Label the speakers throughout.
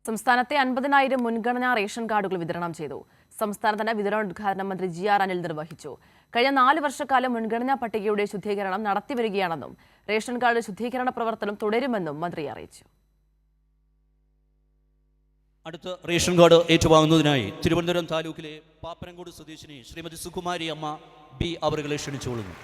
Speaker 1: സംസ്ഥാനത്തെ 50,000 മുൻഗണനാ റേഷൻ കാർഡുകൾ വിതരണം ചെയ്തു. സംസ്ഥാനത്തിന്റെ വിതരണോദ്ഘാടനം മന്ത്രി ജി.ആർ. അനിൽ നിർവഹിച്ചു. കഴിഞ്ഞ 4 വർഷക്കാലം മുൻഗണനാ പട്ടികയുടെ ശുദ്ധീകരണം നടത്തിവരികയാണെന്നും റേഷൻ കാർഡ് ശുദ്ധീകരണ പ്രവർത്തനം തുടരുമെന്നും മന്ത്രി അറിയിച്ചു.
Speaker 2: അടുത്ത റേഷൻ കാർഡ് ഏറ്റുവാങ്ങുന്നതിനായി തിരുവനന്തപുരം താലൂക്കിലെ പാപ്പനംകോട് സ്വദേശിനി ശ്രീമതി സുകുമാരി അമ്മ ബി അവരെ ക്ഷണിച്ചുകൊള്ളുന്നു.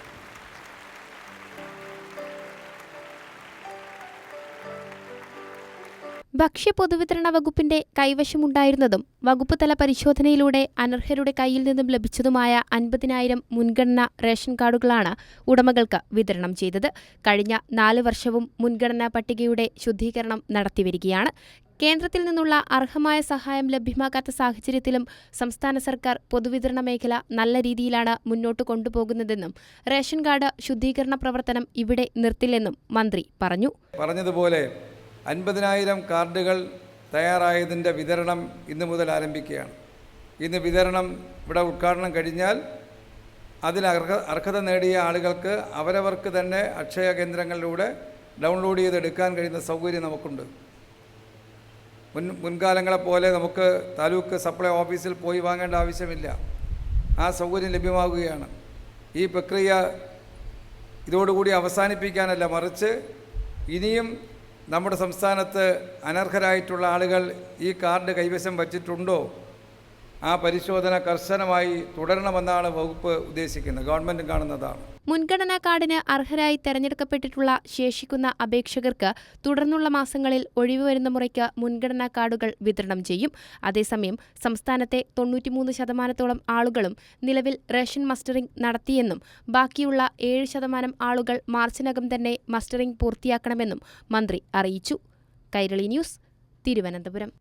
Speaker 3: ഭക്ഷ്യ പൊതുവിതരണ വകുപ്പിന്റെ കൈവശമുണ്ടായിരുന്നതും വകുപ്പ് തല പരിശോധനയിലൂടെ അനർഹരുടെ കയ്യിൽ നിന്നും ലഭിച്ചതുമായ 50,000 മുൻഗണനാ റേഷൻ കാർഡുകളാണ് ഉടമകൾക്ക് വിതരണം ചെയ്തത്. കഴിഞ്ഞ 4 വർഷവും മുൻഗണനാ പട്ടികയുടെ ശുദ്ധീകരണം നടത്തിവരികയാണ്. കേന്ദ്രത്തിൽ നിന്നുള്ള അർഹമായ സഹായം ലഭ്യമാകാത്ത സാഹചര്യത്തിലും സംസ്ഥാന സർക്കാർ പൊതുവിതരണ മേഖല നല്ല രീതിയിലാണ് മുന്നോട്ട് കൊണ്ടുപോകുന്നതെന്നും റേഷൻ കാർഡ് ശുദ്ധീകരണ പ്രവർത്തനം ഇവിടെ നിർത്തില്ലെന്നും മന്ത്രി
Speaker 4: പറഞ്ഞതുപോലെ 50,000 കാർഡുകൾ തയ്യാറായതിൻ്റെ വിതരണം ഇന്ന് മുതൽ ആരംഭിക്കുകയാണ്. ഇന്ന് വിതരണം ഇവിടെ ഉദ്ഘാടനം കഴിഞ്ഞാൽ അതിന് അർഹത നേടിയ ആളുകൾക്ക് അവരവർക്ക് തന്നെ അക്ഷയ കേന്ദ്രങ്ങളിലൂടെ ഡൗൺലോഡ് ചെയ്തെടുക്കാൻ കഴിയുന്ന സൗകര്യം നമുക്കുണ്ട്. മുൻകാലങ്ങളെപ്പോലെ നമുക്ക് താലൂക്ക് സപ്ലൈ ഓഫീസിൽ പോയി വാങ്ങേണ്ട ആവശ്യമില്ല. ആ സൗകര്യം ലഭ്യമാകുകയാണ്. ഈ പ്രക്രിയ ഇതോടുകൂടി അവസാനിപ്പിക്കാനല്ല, മറിച്ച് ഇനിയും നമ്മുടെ സംസ്ഥാനത്ത് അനർഹരായിട്ടുള്ള ആളുകൾ ഈ കാർഡ് കൈവശം വച്ചിട്ടുണ്ടോ, ആ പരിശോധന കർശനമായി തുടരണമെന്നാണ് വകുപ്പ് ഉദ്ദേശിക്കുന്നത്, ഗവൺമെൻറ്റും കാണുന്നതാണ്.
Speaker 3: മുൻഗണനാ കാർഡിന് അർഹരായി തെരഞ്ഞെടുക്കപ്പെട്ടിട്ടുള്ള ശേഷിക്കുന്ന അപേക്ഷകർക്ക് തുടർന്നുള്ള മാസങ്ങളിൽ ഒഴിവ് വരുന്ന മുറയ്ക്ക് മുൻഗണനാ കാർഡുകൾ വിതരണം ചെയ്യും. അതേസമയം സംസ്ഥാനത്തെ 93% ആളുകളും നിലവിൽ റേഷൻ മസ്റ്ററിംഗ് നടത്തിയെന്നും ബാക്കിയുള്ള 7% ആളുകൾ മാർച്ചിനകം തന്നെ മസ്റ്ററിംഗ് പൂർത്തിയാക്കണമെന്നും മന്ത്രി അറിയിച്ചു. കൈരളി ന്യൂസ്, തിരുവനന്തപുരം.